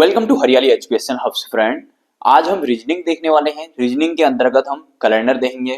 Welcome to हरियाली education hubs friend. आज हम रीजनिंग देखने वाले हैं। रीजनिंग के अंतर्गत हम कैलेंडर देखेंगे।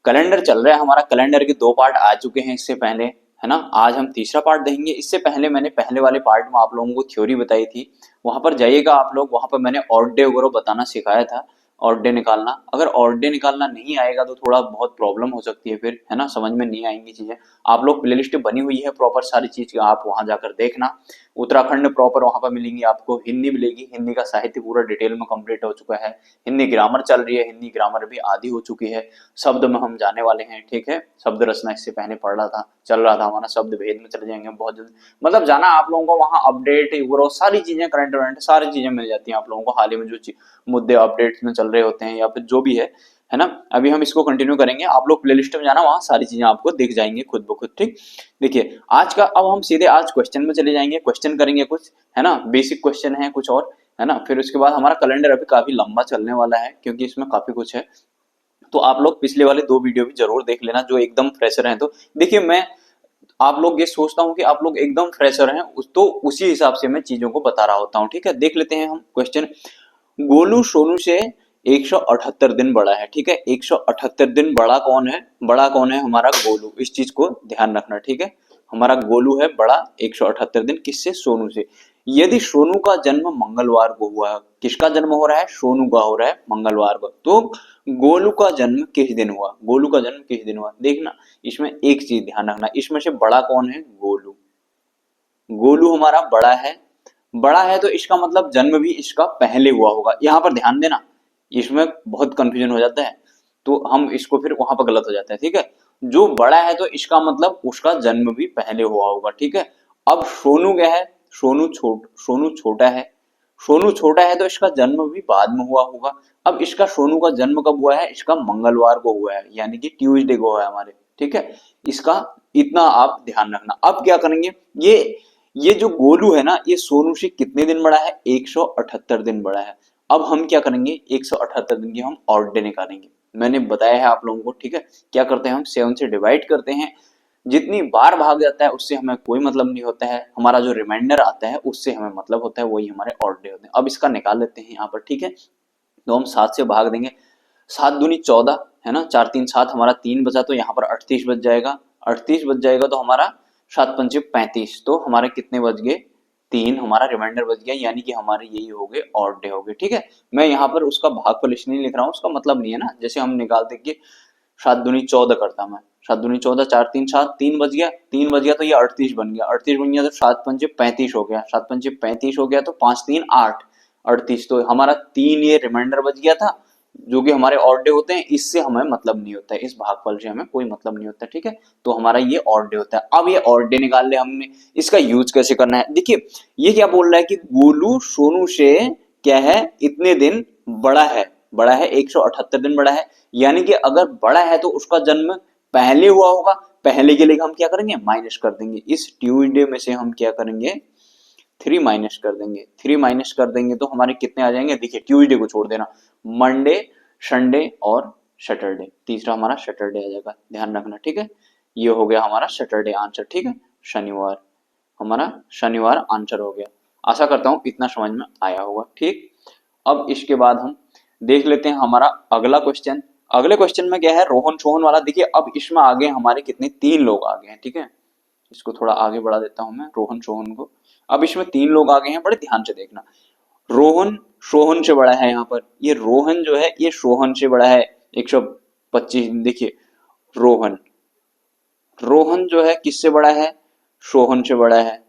कैलेंडर चल रहा है हमारा, कैलेंडर के 2 पार्ट आ चुके हैं इससे पहले, है ना। आज हम तीसरा पार्ट देखेंगे। इससे पहले मैंने पहले वाले पार्ट में आप लोगों को थ्योरी बताई थी, वहां पर जाइएगा आप लोग। वहां पर मैंने ऑड डे वगैरह बताना सिखाया था, ऑड डे निकालना। अगर ऑड डे निकालना नहीं आएगा तो थोड़ा बहुत प्रॉब्लम हो सकती है, फिर है ना, समझ में नहीं आएंगी चीजें। आप लोग प्लेलिस्ट बनी हुई है प्रॉपर सारी चीज, आप वहां जाकर देखना। उत्तराखंड प्रॉपर वहां पर मिलेंगी आपको, हिंदी मिलेगी, हिंदी का साहित्य पूरा डिटेल में कंप्लीट हो चुका है। हिंदी ग्रामर चल रही है, हिंदी ग्रामर भी आधी हो चुकी है। शब्द में हम जाने वाले हैं, ठीक है। शब्द रचना इससे पहले पढ़ रहा था, चल रहा था हमारा। शब्द भेद में चले जाएंगे बहुत जल्द, मतलब जाना आप लोगों को वहां। अपडेट वो सारी चीजें, करंट वरेंट सारी चीजें मिल जाती हैं आप लोगों को। हाल ही में जो मुद्दे अपडेट्स में चल रहे होते हैं या फिर जो भी है ना। अभी हम इसको कंटिन्यू करेंगे, आप लोग प्लेलिस्ट में जाना, वहां सारी चीजें आपको दिख जाएंगी खुद ब खुद, ठीक। देखिए आज का, अब हम सीधे आज क्वेश्चन में चले जाएंगे। क्वेश्चन करेंगे कुछ, है ना, बेसिक क्वेश्चन है कुछ और, है ना। फिर उसके बाद हमारा कैलेंडर अभी काफी लंबा चलने वाला है, क्योंकि इसमें काफी कुछ है। तो आप लोग पिछले वाले 2 वीडियो भी जरूर देख लेना, जो एकदम फ्रेशर हैं। तो देखिए, मैं आप लोग ये सोचता हूँ कि आप लोग एकदम फ्रेशर हैं, तो उसी हिसाब से मैं चीजों को बता रहा होता हूँ, ठीक है। देख लेते हैं हम क्वेश्चन। गोलू सोनू से 178 दिन बड़ा है, ठीक है। 178 दिन बड़ा कौन है? बड़ा कौन है? हमारा गोलू। इस चीज को ध्यान रखना, ठीक है। हमारा गोलू है बड़ा 178 दिन, किससे? सोनू से। यदि सोनू का जन्म मंगलवार को हुआ है, किसका जन्म हो रहा है? सोनू का हो रहा है मंगलवार को। तो गोलू का जन्म किस दिन हुआ? गोलू का जन्म किस दिन हुआ? देखना, इसमें एक चीज ध्यान रखना, इसमें से बड़ा कौन है? गोलू। गोलू हमारा बड़ा है। बड़ा है तो इसका मतलब जन्म भी इसका पहले हुआ होगा। यहां पर ध्यान देना, इसमें बहुत कंफ्यूजन हो जाता है, तो हम इसको फिर वहां पर गलत हो जाता है, ठीक है। जो बड़ा है तो इसका मतलब उसका जन्म भी पहले हुआ होगा, ठीक है। अब सोनू क्या है? सोनू छोटा है। सोनू छोटा है तो इसका जन्म भी बाद में हुआ होगा। अब इसका, सोनू का जन्म कब हुआ है? इसका मंगलवार को हुआ है, यानी कि ट्यूसडे को हुआ है हमारे, ठीक है। इसका इतना आप ध्यान रखना। अब क्या करेंगे, ये जो गोलू है ना, ये सोनू से कितने दिन बड़ा है? 178 दिन बड़ा है। अब हम क्या करेंगे, 178 दिन की हम ऑड डे निकालेंगे। मैंने बताया है आप लोगों को, ठीक है। क्या करते हैं हम? 7 से डिवाइड करते हैं। जितनी बार भाग जाता है उससे हमें कोई मतलब नहीं होता है, हमारा जो रिमाइंडर आता है उससे हमें मतलब होता है, वही हमारे ऑड डे होते हैं। अब इसका निकाल लेते हैं यहाँ पर, ठीक है। तो हम 7 से भाग देंगे। 7 दूनी 14, है ना। 4 3 7, हमारा 3 बचा, तो यहाँ पर 38 बच जाएगा। 38 बच जाएगा तो हमारा 7 पंचे 35, तो हमारे कितने बच गए? 3 हमारा रिमाइंडर बच गया, यानी कि हमारे यही हो गए ऑड डे हो गए, ठीक है। मैं यहाँ पर उसका भागफल इसलिए नहीं लिख रहा हूँ, उसका मतलब नहीं है ना। जैसे हम निकालते कि 7 दूनी 14 करता मैं, 7 दूनी 14, 4 3 7, 3 बच गया, 3 बच गया तो ये 38 बन गया। 38 बन गया तो 7 पंचे 35 हो गया, 7 पंचे 35 हो गया, तो 5 3 8, 38। तो हमारा 3 ये रिमाइंडर बच गया था, जो कि हमारे ऑड डे होते हैं। इससे हमें मतलब नहीं होता है, इस भागफल से हमें कोई मतलब नहीं होता, ठीक है। तो हमारा ये ऑड डे होता है। अब ये ऑड डे निकाल ले हमने, इसका यूज कैसे करना है? देखिए, ये क्या बोल रहा है कि गोलू सोनू से क्या है, इतने दिन बड़ा है। बड़ा है, 178 दिन बड़ा है, यानी कि अगर बड़ा है तो उसका जन्म पहले हुआ होगा। पहले के लिए हम क्या करेंगे? माइनस कर देंगे। इस ट्यूसडे में से हम क्या करेंगे? 3 माइनस कर देंगे। 3 माइनस कर देंगे तो हमारे कितने आ जाएंगे? देखिए, ट्यूसडे को छोड़ देना, मंडे, संडे और सैटरडे। तीसरा हमारा सैटरडे आ जाएगा, ध्यान रखना, ठीक है। ये हो गया हमारा सैटरडे आंसर, ठीक है। शनिवार, हमारा शनिवार आंसर हो गया। आशा करता हूं इतना समझ में आया होगा, ठीक। अब इसके बाद हम देख लेते हैं हमारा अगला क्वेश्चन। अगले क्वेश्चन में क्या है? रोहन सोहन वाला। देखिए, अब इसमें आगे हमारे कितने? 3 लोग आ गए हैं, ठीक है। इसको थोड़ा आगे बढ़ा देता हूं मैं, रोहन सोहन को। अब इसमें 3 लोग आ गए हैं, बड़े ध्यान से देखना। रोहन सोहन से बड़ा है। यहाँ पर ये रोहन जो है, ये सोहन से बड़ा है 125। देखिए, रोहन रोहन जो है किससे बड़ा है? सोहन से बड़ा है।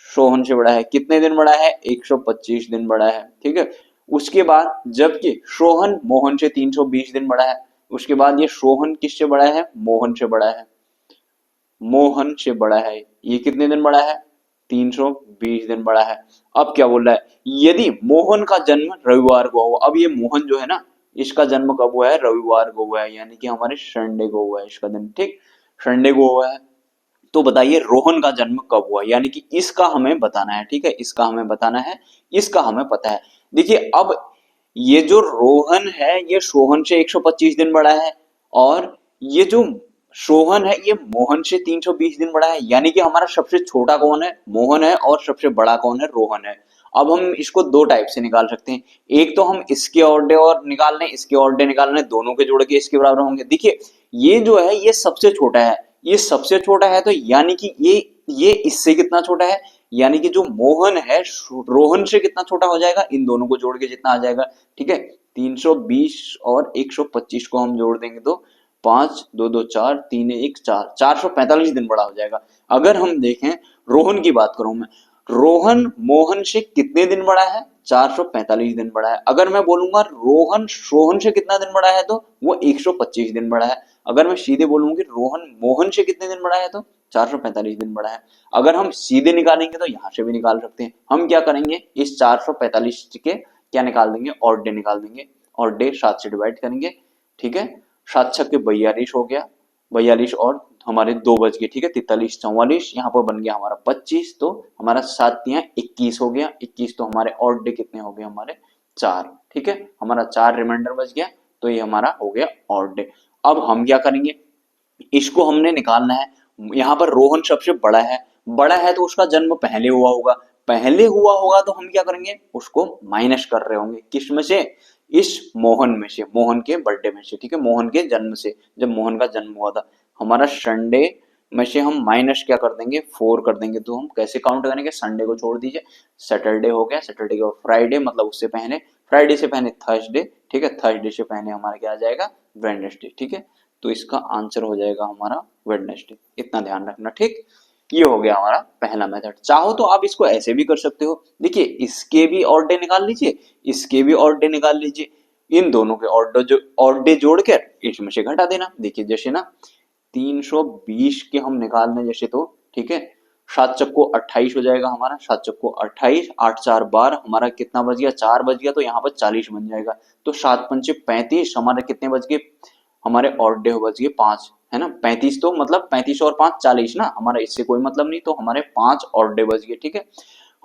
सोहन से बड़ा है, कितने दिन बड़ा है? 125 दिन बड़ा है, ठीक है। उसके बाद जबकि सोहन मोहन से 320 दिन बड़ा है। उसके बाद ये सोहन किससे बड़ा है? मोहन से बड़ा है। मोहन से बड़ा है, ये कितने दिन बड़ा है? 320 दिन बड़ा है। अब क्या बोल रहा है? यदि मोहन का जन्म रविवार को हुआ। अब ये मोहन जो है ना, इसका जन्म कब हुआ है? रविवार को हुआ है, यानी कि हमारे संडे को हुआ है इसका जन्म, ठीक। संडे को हुआ है। तो बताइए रोहन का जन्म कब हुआ? यानी कि इसका हमें बताना है, ठीक है। इसका हमें बताना है, इसका हमें पता है। देखिए, अब ये जो रोहन है, ये सोहन से 125 दिन बड़ा है, और ये जो सोहन है ये मोहन से 320 दिन बड़ा है, यानी कि हमारा सबसे छोटा कौन है, मोहन है, और सबसे बड़ा कौन है, रोहन है। अब हम इसको दो टाइप से निकाल सकते हैं। एक तो हम इसके ऑड डे और निकाल लें, इसके ऑड डे निकाल लें, दोनों के जोड़ के इसके बराबर होंगे। देखिए ये जो है ये सबसे छोटा है, ये सबसे छोटा है, तो यानी कि ये इससे कितना छोटा है, यानी कि जो मोहन है रोहन से कितना छोटा हो जाएगा, इन दोनों को जोड़ के जितना आ जाएगा। ठीक है, 320 और 125 को हम जोड़ देंगे तो 5 2 2 4 3 1 4 445 दिन बड़ा हो जाएगा। अगर हम देखें रोहन की बात करूं मैं, रोहन मोहन से कितने दिन बड़ा है, 445 दिन बड़ा है। अगर मैं बोलूंगा रोहन सोहन से कितना दिन बड़ा है तो वो 125 दिन बड़ा है। अगर मैं सीधे बोलूंगी रोहन मोहन से कितने दिन बड़ा है तो 445 दिन बड़ा है। अगर हम सीधे निकालेंगे तो यहां से भी निकाल सकते हैं। हम क्या करेंगे, इस 445 के क्या निकाल देंगे, ऑड डे निकाल देंगे, ऑड डे 7 से डिवाइड करेंगे। ठीक है, 7 छक्के 42 हो गया, 42 और हमारे 2 बच गए। ठीक है, 43 44, यहाँ पर बन गया हमारा 25, तो हमारा 7 यहाँ 21 हो गया। 21 तो हमारे ऑड डे कितने हो गए, हमारे 4। ठीक है, हमारा 4 रिमाइंडर बच गया, तो ये हमारा हो गया ऑड डे। अब हम क्या करेंगे, इसको हमने निकालना है। यहाँ पर रोहन सबसे बड़ा है तो उसका जन्म पहले हुआ होगा, पहले हुआ होगा तो हम क्या करेंगे, उसको माइनस कर रहे होंगे, किस में से, इस मोहन में से, मोहन के बर्थडे में से। ठीक है, मोहन के जन्म से, जब मोहन का जन्म हुआ था। हमारा संडे में से हम माइनस क्या कर देंगे, 4 कर देंगे। तो हम कैसे काउंट करेंगे, संडे को छोड़ दीजिए, सैटरडे हो गया, सैटरडे के बाद फ्राइडे, मतलब उससे पहले, फ्राइडे से पहले थर्सडे। ठीक है, थर्सडे से पहले हमारा क्या आ जाएगा, वेडनेसडे। ठीक है, तो इसका आंसर हो जाएगा हमारा वेडनेसडे। इतना ध्यान रखना। ठीक, ये हो गया हमारा पहला मेथड। चाहो तो आप इसको ऐसे भी कर सकते हो, देखिए इसके भी ऑड डे निकाल लीजिए, इसके भी ऑड डे निकाल लीजिए, इन दोनों के ऑड डे जोड़कर इसमें से घटा देना। देखिए जैसे ना 320 के हम निकाल लें जैसे, तो ठीक है, 7 चक्को 28 हो जाएगा हमारा, 7 चक्को 28, 8 4 12, हमारा कितना बच गया, 4 बच गया, तो यहाँ पर 40 बन जाएगा। तो 7 पंचे 35, हमारे कितने बच गए, हमारे ऑड डे बच गए 5, है ना। 35 तो मतलब 35 और 5 40 ना, हमारा इससे कोई मतलब नहीं, तो हमारे 5 ऑड डे बच गए। ठीक है,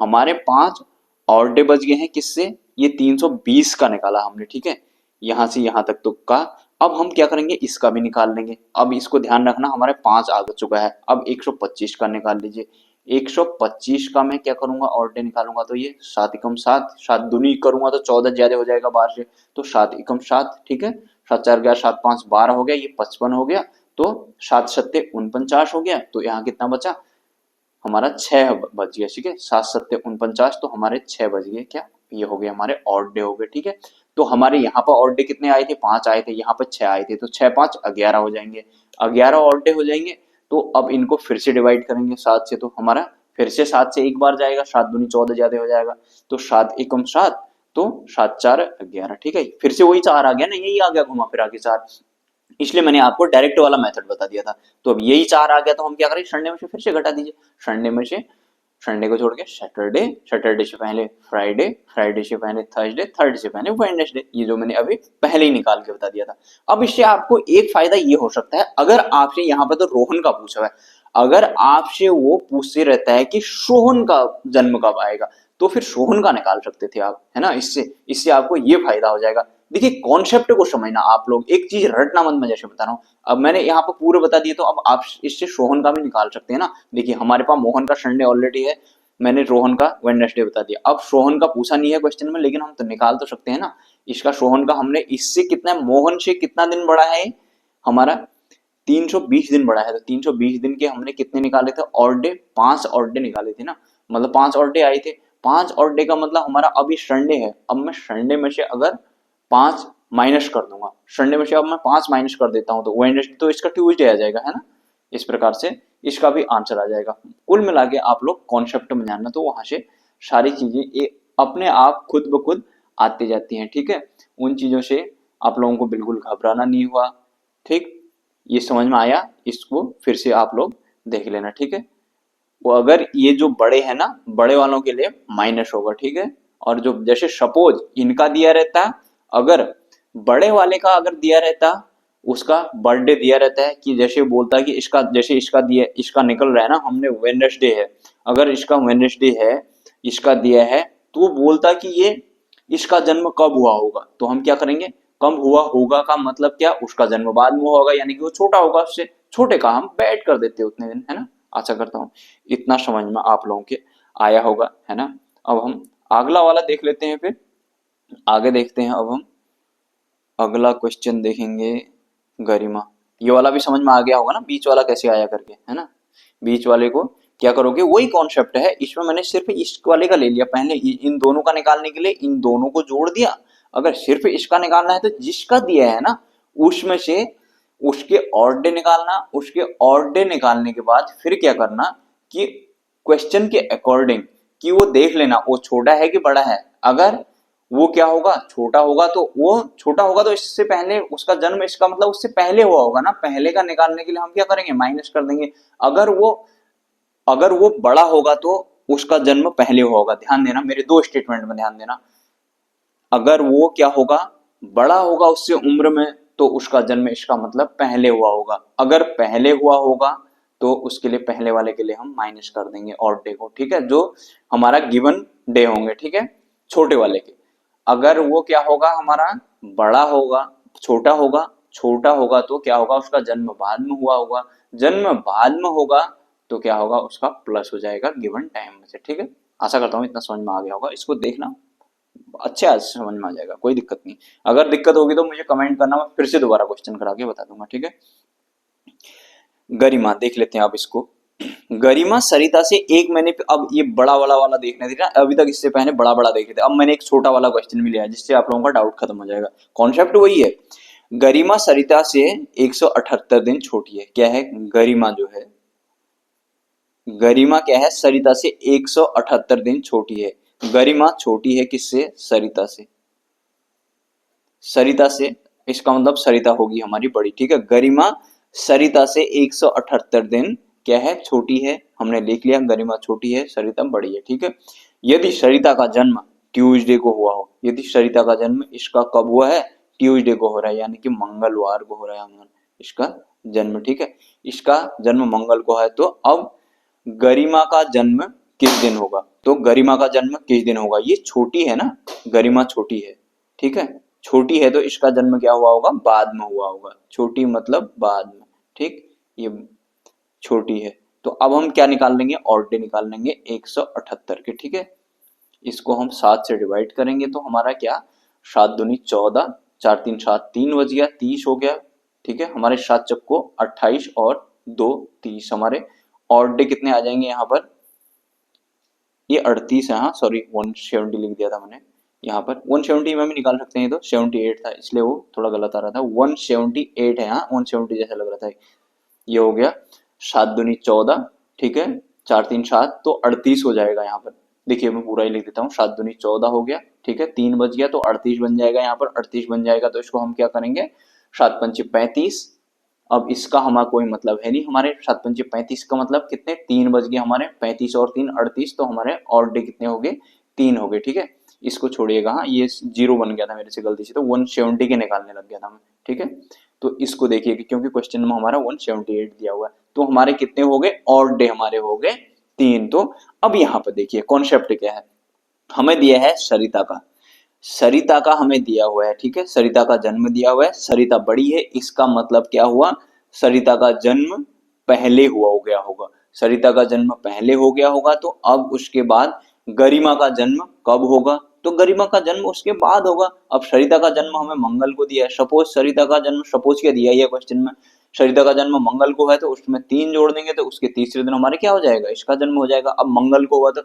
हमारे 5 ऑड डे बच गए हैं किससे, ये 320 का निकाला हमने। ठीक है, यहां से यहां तक तो का। अब हम क्या करेंगे, इसका भी निकाल लेंगे। अब इसको ध्यान रखना, हमारे 5 आ चुका है। अब 125 का निकाल लीजिए। 125 का मैं क्या करूंगा, ऑड डे निकालूंगा, तो ये 7 एकम 7, 7 दूनी करूंगा तो 14 ज्यादा हो जाएगा 12 से, तो 7 एकम 7। ठीक है, 7 4 11 7 5 12 हो गया, ये 55 हो गया, तो 7 सत्ते 49 हो गया। तो यहाँ कितना बचा, हमारा 6 बच गया। ठीक है, 7 सत्ते 49, तो हमारे 6 बच गए। क्या, ये हो गया हमारे ऑड डे हो गए। ठीक है, तो हमारे यहाँ पर ऑड डे कितने आए थे, 5 आए थे, यहाँ पर 6 आए थे, तो 6 5 11 हो जाएंगे, 11 ऑड डे हो जाएंगे। तो अब इनको फिर से डिवाइड करेंगे 7 से, तो हमारा फिर से 7 से एक बार जाएगा, 7 दूनी 14 ज्यादा हो जाएगा, तो 7 एकम 7, तो 7 4 11। ठीक है, फिर से वही 4 आ गया ना, यही आ गया घुमा फिरा के 4, इसलिए मैंने आपको डायरेक्ट वाला मेथड बता दिया था। तो अब यही 4 आ गया, तो हम क्या करें, संडे में से फिर से घटा दीजिए, संडे में से, संडे को छोड़ के सैटरडे, सैटरडे से पहले फ्राइडे, फ्राइडे से पहले थर्सडे, थर्सडे से पहले वेडनेसडे, ये जो मैंने अभी पहले ही निकाल के बता दिया था। अब इससे आपको एक फायदा ये हो सकता है, अगर आपसे यहाँ पर तो रोहन का पूछा हुआ है, अगर आपसे वो पूछते रहता है कि सोहन का जन्म कब आएगा, तो फिर सोहन का निकाल सकते थे आप, है ना। इससे इससे आपको ये फायदा हो जाएगा। देखिए कॉन्सेप्ट को समझना, आप लोग एक चीज रटना मत, मैं जैसे बता रहा हूँ। अब मैंने यहाँ पर पूरे बता दिए, तो अब आप इससे सोहन का भी निकाल सकते हैं ना। देखिए हमारे पास मोहन का संडे ऑलरेडी है, मैंने रोहन का वेडनेसडे बता दिया। अब सोहन का पूछा नहीं है क्वेश्चन में, लेकिन हम तो निकाल तो सकते हैं ना। इसका सोहन का हमने इससे कितना, मोहन से कितना दिन बड़ा है हमारा, 320 दिन बड़ा है, तो 320 दिन के हमने कितने निकाले थे, ऑड डे 5 ऑड डे निकाले थे ना, मतलब 5 ऑड डे आए थे। 5 ऑड डे का मतलब हमारा अभी संडे है, अब मैं संडे में से अगर 5 माइनस कर दूंगा, संडे में से अब मैं 5 माइनस कर देता हूँ, तो वेडनेसडे तो इसका ट्यूसडे आ जाएगा, है ना। इस प्रकार से इसका भी आंसर आ जाएगा। कुल मिला के आप लोग कॉन्सेप्ट में जानना, तो वहां से सारी चीजें अपने आप खुद ब खुद आती जाती हैं। ठीक है, उन चीजों से आप लोगों को बिल्कुल घबराना नहीं हुआ। ठीक, ये समझ में आया, इसको फिर से आप लोग देख लेना। ठीक है, वो अगर ये जो बड़े हैं ना, बड़े वालों के लिए माइनस होगा। ठीक है, और जो जैसे सपोज इनका दिया रहता, अगर बड़े वाले का अगर दिया रहता, उसका बर्थडे दिया रहता है, कि जैसे बोलता कि इसका, जैसे इसका दिया, इसका निकल रहा है ना, हमने वेडनेसडे है, अगर इसका वेडनेसडे है, इसका दिया है, तो वो बोलता कि ये इसका जन्म कब हुआ होगा, तो हम क्या करेंगे, कब हुआ होगा का मतलब क्या, उसका जन्म बाद में हुआ होगा, यानी कि वो छोटा होगा उससे, छोटे का हम बैड कर देते उतने दिन, है ना। आशा करता हूँ इतना समझ में आप लोगों के आया होगा, है ना। अब हम अगला वाला देख लेते हैं, फिर आगे देखते हैं। अब हम अगला क्वेश्चन देखेंगे, गरिमा। ये वाला भी समझ में आ गया होगा ना, बीच वाला कैसे आया करके, है ना। बीच वाले को क्या करोगे, वही कॉन्सेप्ट है, इसमें मैंने सिर्फ इस वाले का ले लिया पहले, इन दोनों का निकालने के लिए इन दोनों को जोड़ दिया। अगर सिर्फ इसका निकालना है तो जिसका दिया है ना उसमें से उसके ऑड डे निकालना, उसके ऑड डे निकालने के बाद फिर क्या करना कि क्वेश्चन के अकॉर्डिंग कि वो देख लेना वो छोटा है कि बड़ा है। अगर वो क्या होगा, छोटा होगा, तो वो छोटा होगा तो इससे पहले उसका जन्म, इसका मतलब उससे पहले हुआ होगा ना, पहले का निकालने के लिए हम क्या करेंगे, माइनस कर देंगे। अगर वो बड़ा होगा तो उसका जन्म पहले हुआ होगा। ध्यान देना मेरे दो स्टेटमेंट में, ध्यान देना। अगर वो क्या होगा, बड़ा होगा उससे उम्र में, तो उसका जन्म इसका मतलब पहले हुआ होगा। अगर पहले हुआ होगा तो उसके लिए पहले वाले के लिए हम माइनस कर देंगे और डे को, ठीक है, जो हमारा गिवन डे होंगे, ठीक है, छोटे वाले के। अगर वो क्या होगा हमारा, बड़ा होगा, छोटा होगा तो क्या होगा, उसका जन्म बाद में हुआ होगा। जन्म बाद में होगा तो क्या होगा, उसका प्लस हो जाएगा गिवन टाइम में से, ठीक है। आशा करता हूँ इतना समझ में आ गया होगा, इसको देखना अच्छे आज समझ में आ जाएगा, कोई दिक्कत नहीं। अगर दिक्कत होगी तो मुझे कमेंट करना, मैं फिर से दोबारा क्वेश्चन करा के बता दूंगा, ठीक है। गरिमा देख लेते हैं आप इसको। गरिमा सरिता से एक महीने पे, अब ये बड़ा वाला वाला देखने थे ना, अभी तक इससे पहले बड़ा बड़ा देखे थे, अब मैंने एक छोटा वाला क्वेश्चन भी लिया है जिससे आप लोगों का डाउट खत्म हो जाएगा। कॉन्सेप्ट वही है, गरिमा सरिता से 178 दिन छोटी है। क्या है, गरिमा जो है, गरिमा क्या है, सरिता से 178 दिन छोटी है। गरिमा छोटी है किससे, सरिता से। सरिता से इसका मतलब सरिता होगी हमारी बड़ी, ठीक है। गरिमा सरिता से 178 दिन क्या है, छोटी है। हमने लिख लिया, गरिमा छोटी है, सरिता बड़ी है, ठीक है। यदि सरिता का जन्म ट्यूसडे को हुआ हो, यदि सरिता का जन्म इसका कब हुआ है, ट्यूसडे को हो रहा है, यानी कि मंगलवार को हो रहा है इसका जन्म, ठीक है। इसका जन्म मंगल को है, तो अब गरिमा का जन्म किस दिन होगा, तो गरिमा का जन्म किस दिन होगा, ये छोटी है ना, गरिमा छोटी है, ठीक है। छोटी है तो इसका जन्म क्या हुआ होगा, बाद में हुआ होगा। छोटी मतलब बाद में, ठीक, ये छोटी है। तो अब हम क्या निकाल लेंगे, ऑड डे निकाल लेंगे 178 के, ठीक है। इसको हम 7 से डिवाइड करेंगे तो हमारा क्या, 7 दूनी 14, 4 3 7, 3 बज गया, 30 हो गया, ठीक है। हमारे 7 चक्को 28 और 2 30, हमारे ऑड डे कितने आ जाएंगे यहाँ पर, ये 38 है, हाँ सॉरी 170 लिख दिया था मैंने यहाँ पर। 170 में भी निकाल सकते हैं, तो 78 था इसलिए वो थोड़ा गलत आ रहा था, 178 है, हाँ 170 जैसा लग रहा था। ये हो गया 7 दूनी 14, ठीक है, 4 3 7, तो 38 हो जाएगा यहाँ पर। देखिए मैं पूरा ही लिख देता हूँ, 7 दूनी 14 हो गया, ठीक है, 3 बज गया तो 38 बन जाएगा यहाँ पर। 38 बन जाएगा तो इसको हम क्या करेंगे, 7 पंचे 35। अब इसका हमारा कोई मतलब है नहीं, हमारे 7 पंचे 35 का मतलब कितने, 3 बज गए हमारे, 35 और 3 38, तो हमारे और डे कितने हो गए, 3 हो गए, ठीक है। इसको छोड़िएगा, हाँ ये 0 बन गया था मेरे से गलती से, तो 170 के निकालने लग गया था मैं, ठीक है। तो इसको देखिए कि क्योंकि क्वेश्चन में हमारा 178 दिया हुआ है, तो हमारे कितने हो गए, और डे हमारे हो गए 3। तो अब यहाँ पर देखिए कॉन्सेप्ट क्या है, हमें दिया है सरिता का, सरिता का हमें दिया हुआ है, ठीक है, सरिता का जन्म दिया हुआ है, सरिता बड़ी है, इसका मतलब क्या हुआ, सरिता का जन्म पहले हुआ हो गया होगा। सरिता का जन्म पहले हो गया होगा, तो अब उसके बाद गरिमा का जन्म कब होगा, तो गरिमा का जन्म उसके बाद होगा। अब सरिता का जन्म हमें मंगल को दिया है, सपोज सरिता का जन्म, सपोज क्या दिया है क्वेश्चन में, सरिता का जन्म मंगल को है, तो उसमें 3 जोड़ देंगे तो उसके तीसरे दिन हमारे क्या हो जाएगा, इसका जन्म हो जाएगा। अब मंगल को हुआ तो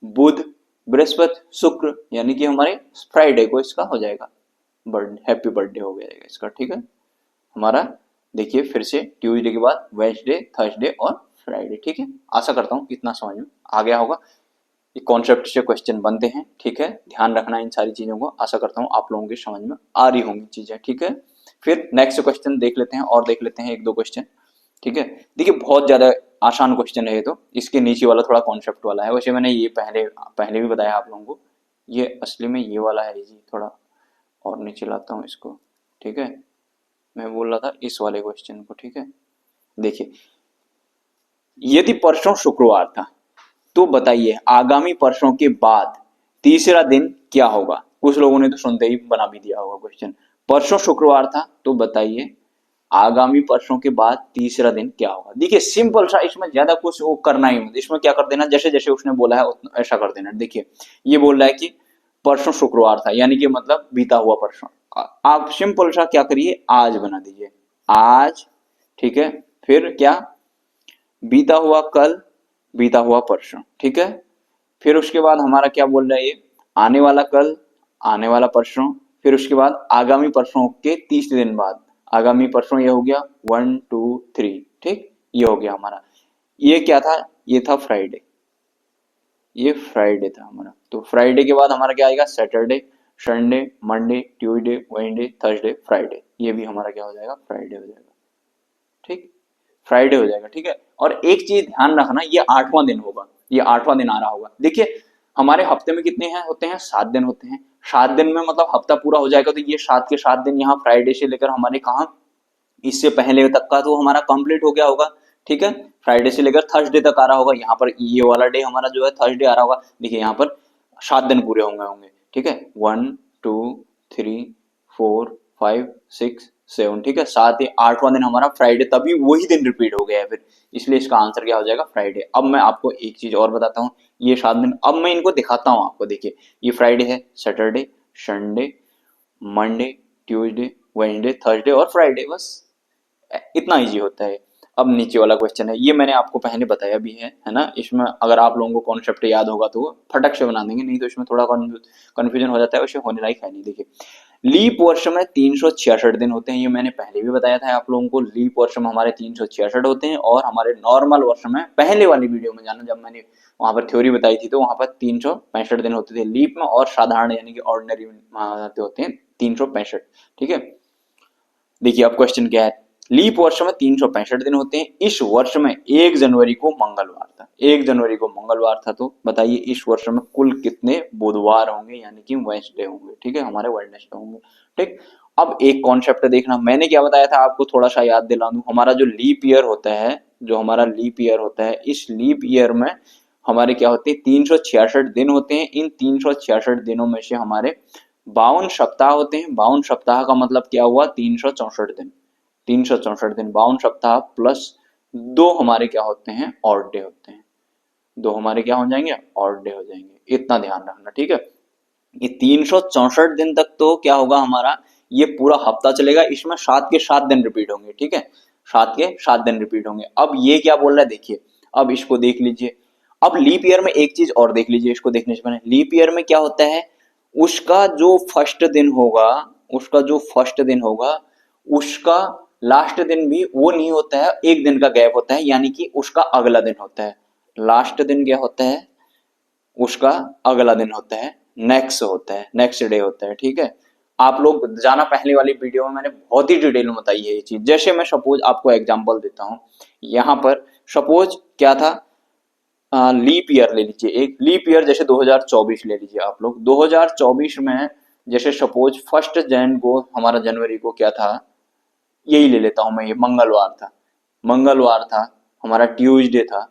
बुध बृहस्पति शुक्र, यानी कि हमारे फ्राइडे को इसका हो जाएगा बर्थडे, हैप्पी बर्थडे हो जाएगा इसका, ठीक है। हमारा देखिए फिर से ट्यूसडे के बाद वेडनेसडे, थर्सडे और फ्राइडे, ठीक है। आशा करता हूँ इतना समझ में आ गया होगा, ये कॉन्सेप्ट से क्वेश्चन बनते हैं, ठीक है, ध्यान रखना इन सारी चीजों को। आशा करता हूँ आप लोगों की समझ में आ रही होंगी चीजें, ठीक है। फिर नेक्स्ट क्वेश्चन देख लेते हैं, और देख लेते हैं एक दो क्वेश्चन, ठीक है। देखिए बहुत ज्यादा आसान क्वेश्चन है ये, तो इसके नीचे वाला थोड़ा कॉन्सेप्ट वाला है, वैसे मैंने ये पहले भी बताया आप लोगों को, ये असली में ये वाला है जी, थोड़ा और नीचे लाता हूँ इसको, ठीक है। मैं बोल रहा था इस वाले क्वेश्चन को, ठीक है। देखिए यदि परसों शुक्रवार था तो बताइए आगामी परसों के बाद तीसरा दिन क्या होगा। कुछ लोगों ने तो सुनते ही बना भी दिया होगा क्वेश्चन, परसों शुक्रवार था तो बताइए आगामी परसों के बाद तीसरा दिन क्या होगा। देखिए सिंपल सा, इसमें ज्यादा कुछ वो करना ही मत, इसमें क्या कर देना, जैसे जैसे उसने बोला है ऐसा कर देना। देखिए ये बोल रहा है कि परसों शुक्रवार था, यानी कि मतलब बीता हुआ परसों। आप सिंपल सा क्या करिए, आज बना दीजिए, आज, ठीक है। फिर क्या, बीता हुआ कल, बीता हुआ परसों, ठीक है। फिर उसके बाद हमारा क्या बोल रहा है ये, आने वाला कल, आने वाला परसों। फिर उसके बाद आगामी परसों के 30 दिन बाद, आगामी परसों ये हो गया 1 2 3, ठीक, ये हो गया हमारा। ये क्या था, ये था फ्राइडे, ये फ्राइडे था हमारा। तो फ्राइडे के बाद हमारा क्या आएगा, Saturday, Sunday, Monday, Tuesday, Wednesday, Thursday, Friday. ये भी हमारा क्या हो जाएगा, फ्राइडे हो जाएगा, ठीक, फ्राइडे हो जाएगा, ठीक है। और एक चीज ध्यान रखना, ये 8वां दिन होगा, ये 8वां दिन आ रहा होगा। देखिए हमारे हफ्ते में कितने हैं होते हैं, 7 दिन होते हैं। 7 दिन में मतलब हफ्ता पूरा हो जाएगा, तो ये 7 के 7 दिन यहाँ फ्राइडे से लेकर हमारे कहाँ, इससे पहले तक का तो हमारा कंप्लीट हो गया होगा, ठीक है। फ्राइडे से लेकर थर्सडे तक आ रहा होगा, यहाँ पर ये वाला डे हमारा जो है थर्सडे आ रहा होगा। देखिए यहाँ पर 7 दिन पूरे होंगे, ठीक है। 1 2 3 4 5 6 7, ठीक है। 8वां दिन हमारा फ्राइडे, तभी वही दिन रिपीट हो गया है फिर, इसलिए इसका आंसर क्या हो जाएगा, फ्राइडे। अब मैं आपको एक चीज और बताता हूँ, ये 7 दिन अब मैं इनको दिखाता हूँ आपको। देखिए ये फ्राइडे है, Saturday, Sunday, Monday, Tuesday, Wednesday, Thursday और फ्राइडे, बस इतना इजी होता है। अब नीचे वाला क्वेश्चन है, ये मैंने आपको पहले बताया भी है ना। इसमें अगर आप लोगों को कॉन्सेप्ट याद होगा तो वो फटक से बना देंगे, नहीं तो इसमें थोड़ा कंफ्यूजन हो जाता है, वैसे होने लायक है नहीं। देखिए लीप वर्ष में 366 दिन होते हैं, ये मैंने पहले भी बताया था आप लोगों को। लीप वर्ष में हमारे 366 होते हैं, और हमारे नॉर्मल वर्ष में पहले वाली वीडियो में जाना, जब मैंने वहां पर थ्योरी बताई थी, तो वहां पर 365 दिन होते थे लीप में, और साधारण यानी कि ऑर्डिनरी होते हैं 365, ठीक है। देखिए अब क्वेश्चन क्या है, लीप वर्ष में 365 दिन होते हैं, इस वर्ष में 1 जनवरी को मंगलवार था, 1 जनवरी को मंगलवार था। तो बताइए इस वर्ष में कुल कितने बुधवार होंगे, यानी कि वेडनेसडे होंगे, ठीक है, हमारे वेडनेसडे होंगे, ठीक। अब एक कॉन्सेप्ट देखना, मैंने क्या बताया था आपको, थोड़ा सा याद दिला दूं। हमारा जो लीप ईयर होता है, जो हमारा लीप ईयर होता है, इस लीप ईयर में हमारे क्या होते हैं, 366 दिन होते हैं। इन 366 दिनों में से हमारे 52 सप्ताह होते हैं। 52 सप्ताह का मतलब क्या हुआ, 364 दिन, 364 दिन, 52 सप्ताह प्लस 2 हमारे क्या होते हैं, ऑड डे होते हैं। 2 हमारे क्या हो जाएंगे, ऑड डे हो जाएंगे, इतना ध्यान रखना, ठीक है। ये 364 दिन तक तो क्या होगा हमारा, ये पूरा हफ्ता चलेगा, इसमें 7 के 7 दिन रिपीट होंगे, ठीक है, 7 के 7 दिन रिपीट होंगे। अब ये क्या बोल रहा है, देखिए अब इसको देख लीजिए। अब लीप ईयर में एक चीज और देख लीजिए, इसको देखने से पहले, लीप ईयर में क्या होता है, उसका जो फर्स्ट दिन होगा, उसका जो फर्स्ट दिन होगा, उसका लास्ट दिन भी वो नहीं होता है, एक दिन का गैप होता है, यानी कि उसका अगला दिन होता है। लास्ट दिन क्या होता है, उसका अगला दिन होता है, नेक्स्ट होता है, नेक्स्ट डे होता है, ठीक है। आप लोग जाना, पहले वाली वीडियो में मैंने बहुत ही डिटेल में बताई है ये चीज। जैसे मैं सपोज आपको एग्जांपल देता हूं, यहाँ पर सपोज क्या था, लीप ईयर ले लीजिए, एक लीप ईयर जैसे 2024 ले लीजिए आप लोग। 2024 में जैसे सपोज 1 जैन को हमारा, जनवरी को क्या था, यही ले लेता हूं मैं, ये मंगलवार था, मंगलवार था हमारा, ट्यूसडे था।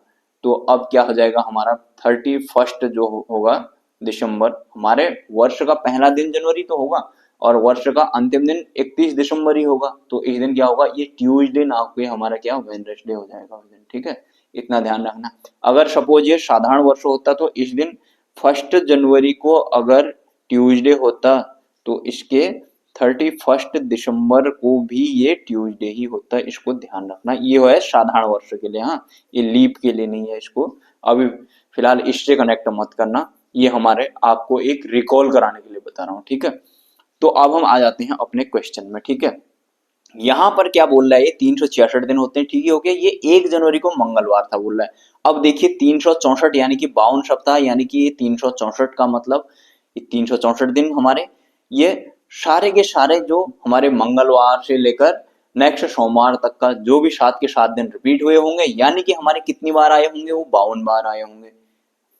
तो अब क्या हो जाएगा हमारा, 31 जो होगा दिसंबर, हमारे वर्ष का पहला दिन जनवरी तो होगा, और वर्ष का अंतिम दिन 31 दिसंबर ही होगा। तो इस दिन क्या होगा, ये ट्यूसडे ना होकर हमारा क्या, वेडनेसडे हो जाएगा उस दिन, ठीक है, इतना ध्यान रखना। अगर सपोज ये साधारण वर्ष होता, तो इस दिन 1 जनवरी को अगर ट्यूसडे होता, तो इसके 31 दिसंबर को भी ये ट्यूसडे ही होता है, इसको ध्यान रखना। ये है साधारण वर्ष के लिए, हाँ, ये लीप के लिए नहीं है, इसको अभी फिलहाल इससे कनेक्ट मत करना, ये हमारे आपको एक रिकॉल कराने के लिए बता रहा हूँ, ठीक है। तो अब हम आ जाते हैं अपने क्वेश्चन में, ठीक है। यहाँ पर क्या बोल रहा है, ये 366 दिन होते हैं, ठीक ही हो गया, ये 1 जनवरी को मंगलवार था बोल रहा है। अब देखिए 364 यानी कि 52 सप्ताह, यानी कि ये 364 का मतलब, ये 364 दिन हमारे, ये सारे के सारे जो हमारे मंगलवार से लेकर नेक्स्ट सोमवार तक का जो भी 7 के 7 दिन रिपीट हुए होंगे, यानी कि हमारे कितनी बार आए होंगे, वो 52 बार आए होंगे।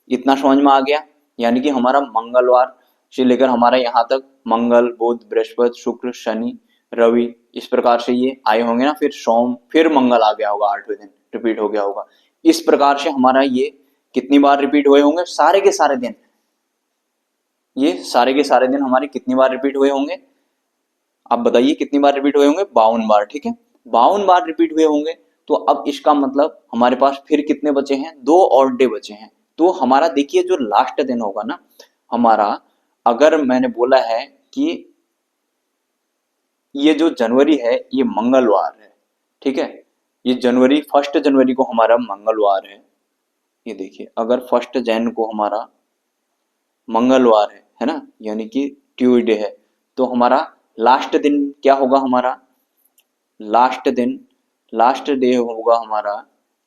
इतना समझ में आ गया, यानी कि हमारा मंगलवार से लेकर हमारा यहाँ तक मंगल, बुध, बृहस्पति, शुक्र, शनि, रवि, इस प्रकार से ये आए होंगे ना। फिर सोम, फिर मंगल आ गया होगा, 8वें दिन रिपीट हो गया होगा। इस प्रकार से हमारा ये कितनी बार रिपीट हुए होंगे, सारे के सारे दिन, ये सारे के सारे दिन हमारे कितनी बार रिपीट हुए होंगे, आप बताइए कितनी बार रिपीट हुए होंगे, 52 बार, ठीक है। 52 बार रिपीट हुए होंगे। तो अब इसका मतलब हमारे पास फिर कितने बचे हैं, 2 ऑड डे बचे हैं। तो हमारा देखिए जो लास्ट दिन होगा ना हमारा, अगर मैंने बोला है कि ये जो जनवरी है ये मंगलवार है, ठीक है, ये जनवरी 1 जनवरी को हमारा मंगलवार है। ये देखिए अगर 1 जैन को हमारा मंगलवार है ना, यानी कि ट्यूसडे है, तो हमारा लास्ट दिन क्या होगा, हमारा लास्ट दिन, लास्ट डे होगा हमारा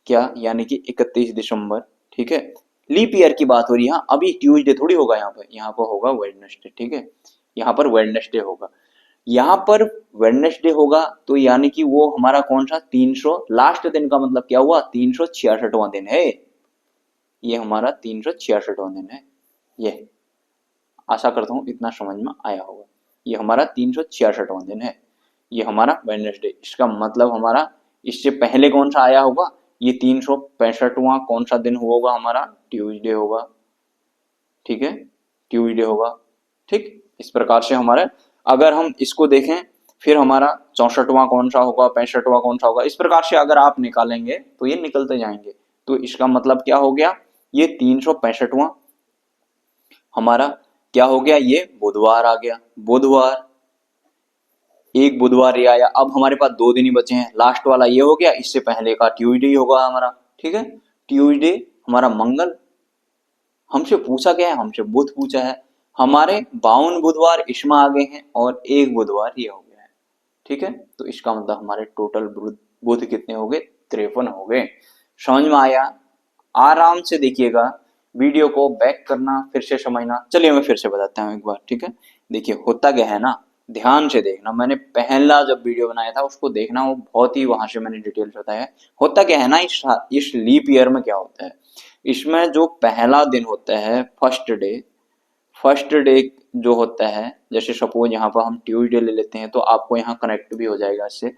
क्या, यानी कि 31 दिसंबर, ठीक है। लीप ईयर की बात हो रही है, हाँ, अभी ट्यूसडे थोड़ी होगा, यहाँ पर होगा वेडनेसडे, ठीक है, यहाँ पर वेडनेसडे होगा, यहाँ पर वेडनेसडे होगा। तो यानी कि वो हमारा कौन सा 300, लास्ट दिन का मतलब क्या हुआ, 366वां दिन है, ये हमारा 366वां दिन है। ये आशा करता हूँ इतना समझ में आया होगा। ये हमारा 366वां दिन है, ये हमारा वेडनेसडे। इसका मतलब हमारा इससे पहले कौन सा आया होगा, ये 365वां कौन सा दिन होगा हमारा, ट्यूसडे होगा, ठीक है, ट्यूसडे होगा, ठीक। इस प्रकार से हमारा, अगर हम इसको देखें फिर हमारा 64वां कौन सा होगा, 65वां कौन सा होगा, इस प्रकार से अगर आप निकालेंगे तो ये निकलते जाएंगे। तो इसका मतलब क्या हो गया, ये 365वां हमारा क्या हो गया, ये बुधवार आ गया, बुधवार, एक बुधवार ये आया। अब हमारे पास 2 दिन ही बचे हैं, लास्ट वाला ये हो गया, इससे पहले का ट्यूसडे ही होगा हमारा, ठीक है, ट्यूसडे हमारा मंगल। हमसे पूछा क्या है, हमसे बुध पूछा है, हमारे 52 बुधवार इसमें आ गए हैं और एक बुधवार ये हो गया है, ठीक है। तो इसका मतलब हमारे टोटल बुध कितने हो गए, 53 हो गए। समझ में आया, आराम से देखिएगा, वीडियो को बैक करना, फिर से समझना। चलिए मैं फिर से बताता हूँ एक बार, ठीक है। देखिए होता क्या है ना, ध्यान से देखना, मैंने पहला जब वीडियो बनाया था उसको देखना, वो बहुत ही वहां से मैंने डिटेल्स बताया। होता क्या है ना, इस लीप ईयर में क्या होता है, इसमें जो पहला दिन होता है फर्स्ट डे जो होता है, जैसे सपोज यहाँ पर हम ट्यूसडे ले लेते हैं, तो आपको यहाँ कनेक्ट भी हो जाएगा इससे।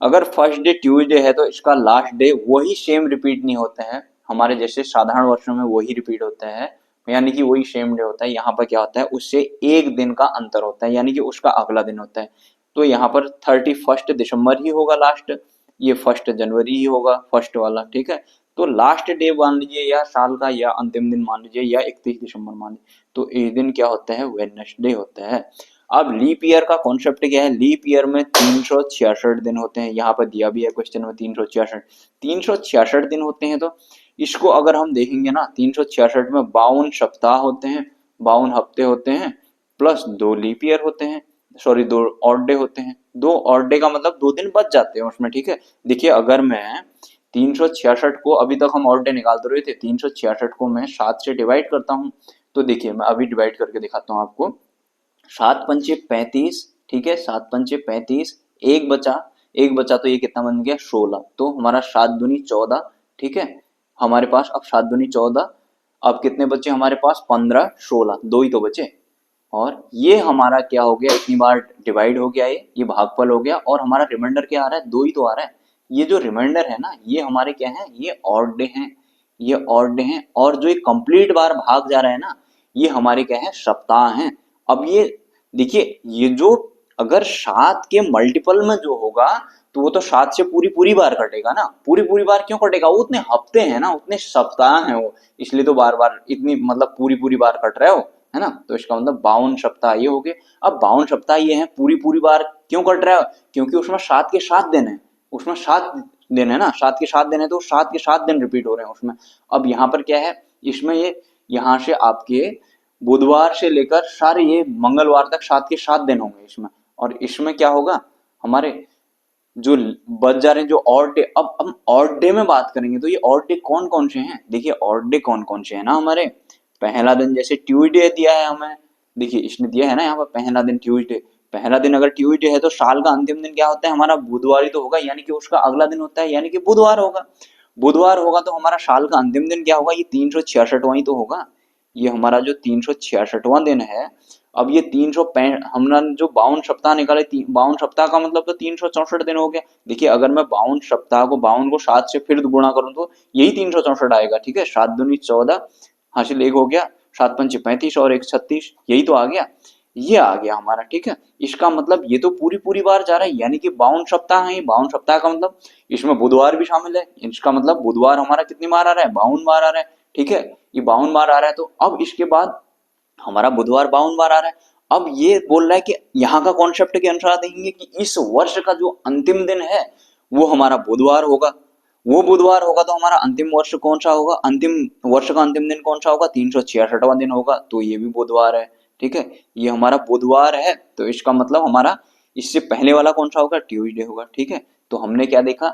अगर फर्स्ट डे ट्यूसडे है तो इसका लास्ट डे वही सेम रिपीट नहीं होता है, हमारे जैसे साधारण वर्षों में वही रिपीट होता है, यानी कि वही सेम डे होता है। यहाँ पर क्या होता है, उससे एक दिन का अंतर होता है, यानी कि उसका अगला दिन होता है। तो यहाँ पर 31 दिसंबर ही होगा लास्ट, ये 1 जनवरी ही होगा फर्स्ट वाला, ठीक है। तो लास्ट डे मान लीजिए या साल का, या अंतिम दिन मान लीजिए, या 31 दिसंबर मान लीजिए, तो इस दिन क्या होता है, वेडनेसडे होता है। अब लीप ईयर का कॉन्सेप्ट क्या है, लीप ईयर में 366 दिन होते हैं, यहाँ पर दिया भी है क्वेश्चन में 366 दिन होते हैं। तो इसको अगर हम देखेंगे ना, 366 में 52 सप्ताह होते हैं, 52 हफ्ते होते हैं, प्लस 2 लीप ईयर होते हैं, सॉरी 2 ऑड डे होते हैं। 2 ऑड डे का मतलब 2 दिन बच जाते हैं उसमें, ठीक है। देखिए अगर मैं 366 को, अभी तक हम ऑड डे निकालते रहे थे, 366 को मैं 7 से डिवाइड करता हूँ, तो देखिए मैं अभी डिवाइड करके दिखाता हूँ आपको। 7 पंचे 35, ठीक है, 7 पंचे 35, एक बचा तो ये कितना बन गया, 16। तो हमारा 7 दूनी 14, ठीक है, हमारे पास अब 7 दूनी 14, अब कितने बचे हमारे पास, 15, 16, 2 ही तो बचे। और ये हमारा क्या हो गया, इतनी बार डिवाइड हो गया, ये भागफल हो गया, और हमारा रिमाइंडर क्या आ रहा है, 2 ही तो आ रहा है। ये जो रिमाइंडर है ना, ये हमारे क्या है, ये ऑड डे हैं, ये ऑड डे हैं। और जो ये कंप्लीट बार भाग जा रहा है ना, ये हमारे क्या है, सप्ताह हैं। अब ये देखिए, ये जो अगर 7 के मल्टीपल में जो होगा, तो वो तो 7 से पूरी पूरी बार कटेगा ना, पूरी पूरी बार क्यों कटेगा, वो उतने हफ्ते हैं ना, उतने सप्ताह हैं वो, इसलिए तो बार बार इतनी मतलब पूरी पूरी बार कट रहे हो, है ना। तो इसका मतलब 52 सप्ताह ये हो गए। अब 52 सप्ताह ये हैं, पूरी पूरी बार क्यों कट रहा है, क्योंकि उसमें 7 के 7 दिन है, उसमें 7 दिन है ना, 7 के 7 दिन है, तो 7 के 7 दिन रिपीट हो रहे हैं उसमें। अब यहाँ पर क्या है, इसमें ये यहाँ से आपके बुधवार से लेकर सारे ये मंगलवार तक 7 के 7 दिन होंगे इसमें। और इसमें क्या होगा, हमारे जो बच जा रहे हैं जो ऑड डे, अब हम ऑड डे में बात करेंगे, तो ये ऑड डे कौन कौन से हैं, देखिए ऑड डे कौन कौन से हैं ना हमारे। पहला दिन जैसे ट्यूसडे दिया है हमें, देखिए इसने दिया है ना यहाँ पर पहला दिन ट्यूसडे, पहला दिन अगर ट्यूसडे है तो साल का अंतिम दिन क्या होता है हमारा, बुधवार ही तो होगा, यानी कि उसका अगला दिन होता है, यानी कि बुधवार होगा। बुधवार होगा तो हमारा साल का अंतिम दिन क्या होगा, ये 366वां ही तो होगा, ये हमारा जो 366वां दिन है। अब ये 365, हमने जो 52 सप्ताह निकाले, 52 सप्ताह का मतलब तो 364 दिन हो गया। देखिए अगर मैं 52 सप्ताह को 52 को 7 से फिर गुणा करूं तो यही 364 आएगा, ठीक है। 7 दूनी 14 हासिल एक हो गया, 7 पंचे 35 और 1 36, यही तो आ गया। ये आ गया हमारा, ठीक है। इसका मतलब ये तो पूरी पूरी बार जा रहा है, यानी कि 52 सप्ताह है। 52 सप्ताह का मतलब इसमें बुधवार भी शामिल है। इसका मतलब बुधवार हमारा कितनी बार आ रहा है, 52 बार आ रहा है, ठीक है। ये 52 बार आ रहा है, तो अब इसके बाद हमारा बुधवार 52 बार आ रहा है। अब ये बोल रहा है कि यहाँ का कॉन्सेप्ट के अनुसार देखेंगे कि इस वर्ष का जो अंतिम दिन है वो हमारा बुधवार होगा। वो बुधवार होगा तो हमारा अंतिम वर्ष कौन सा होगा, अंतिम वर्ष का अंतिम दिन कौन सा होगा, 366वां दिन होगा, तो ये भी बुधवार है, ठीक है। ये हमारा बुधवार है, तो इसका मतलब हमारा इससे पहले वाला कौन सा होगा, ट्यूसडे होगा, ठीक है। तो हमने क्या देखा,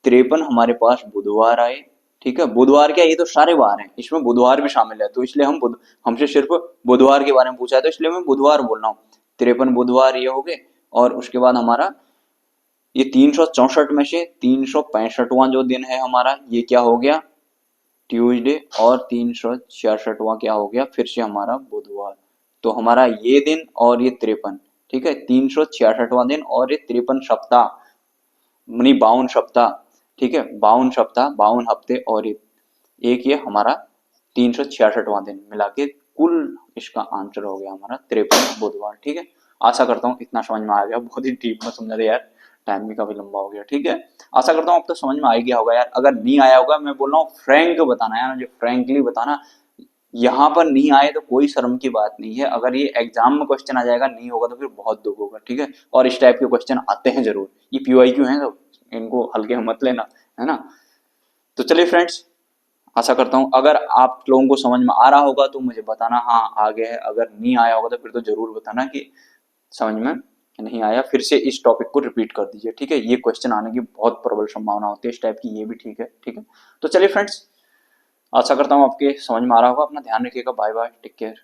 53 हमारे पास बुधवार आए, ठीक है। बुधवार क्या, ये तो सारे वार हैं, इसमें बुधवार भी शामिल है, तो इसलिए हमसे सिर्फ बुधवार के बारे में पूछा है, तो इसलिए मैं बुधवार बोल रहा हूँ। 53 बुधवार ये हो गए, और उसके बाद हमारा ये 364 में से 365वां जो दिन है हमारा, ये क्या हो गया, ट्यूसडे, और 366वां क्या हो गया, फिर से हमारा बुधवार। तो हमारा ये दिन और ये 53, ठीक है, 366वां दिन और ये 53 सप्ताह, यानी 52 सप्ताह, ठीक है, 52 सप्ताह, 52 हफ्ते, और एक ये हमारा 366वां दिन मिला के कुल इसका आंसर हो गया हमारा 53 बुधवार, ठीक है। आशा करता हूँ इतना समझ में आ गया, बहुत ही डीप में समझा दिया यार, टाइम भी काफी लंबा हो गया, ठीक है। आशा करता हूँ अब तो समझ में आ ही गया होगा यार। अगर नहीं आया होगा, मैं बोल रहा हूँ फ्रैंक बताना यार, मुझे फ्रैंकली बताना। यहाँ पर नहीं आए तो कोई शर्म की बात नहीं है, अगर ये एग्जाम में क्वेश्चन आ जाएगा, नहीं होगा तो फिर बहुत दुख होगा, ठीक है। और इस टाइप के क्वेश्चन आते हैं जरूर, ये PYQ हैं, तो इनको हल्के में मत लेना, है ना। तो चलिए फ्रेंड्स, आशा करता हूँ अगर आप लोगों को समझ में आ रहा होगा तो मुझे बताना, हाँ आ गया है। अगर नहीं आया होगा तो फिर तो जरूर बताना कि समझ में नहीं आया, फिर से इस टॉपिक को रिपीट कर दीजिए, ठीक है। ये क्वेश्चन आने की बहुत प्रबल संभावना होती है इस टाइप की, ये भी ठीक है, ठीक है। तो चलिए फ्रेंड्स, आशा करता हूँ आपके समझ में आ रहा होगा। अपना ध्यान रखिएगा, बाय बाय, टेक केयर।